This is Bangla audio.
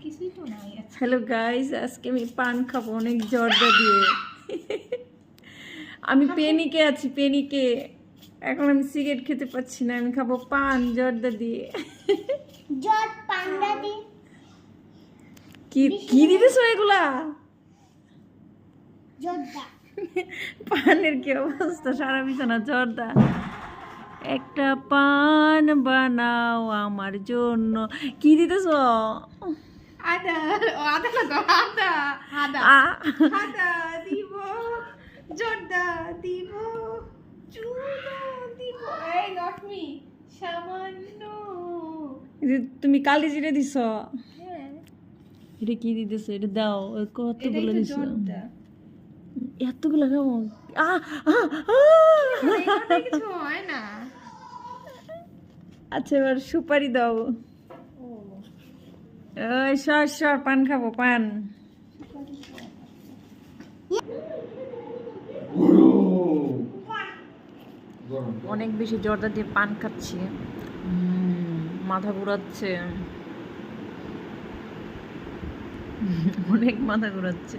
কিছুই তো নাই। হ্যালো গাইস, আজকে আমি পান খাবো অনেক জর্দা দিয়ে। আমি পেনিকে আছি, পেনিকে। এখন আমি সিগারেট খেতে পাচ্ছি না, আমি খাবো পান জর্দা দিয়ে। কি কি দিতেছো এগুলা? পানের কি অবস্থা, সারা বিছানা জর্দা। একটা পান বানাও আমার জন্য। কি দিতেছো? আদা, আদা না তো, আদা, আদা, আদা দিব, জর্দা দিব, চুনা দিব। এই নট মি, সামান্য। তুমি কালি জিরে দিছ? হ্যাঁ, এটা কি দিতেছো? এটা দাও, এটাই কতগুলো তো দিছো? জর্দা। এতগুলো খাবো? এখানে কিছু হয় না। আচ্ছা, এবার সুপারি দাও। ও, ওই সর সর, পান খাবো, পান। অনেক বেশি জর্দা দিয়ে পান খাচ্ছি। মাথা ঘুরাচ্ছে, অনেক মাথা ঘুরাচ্ছে।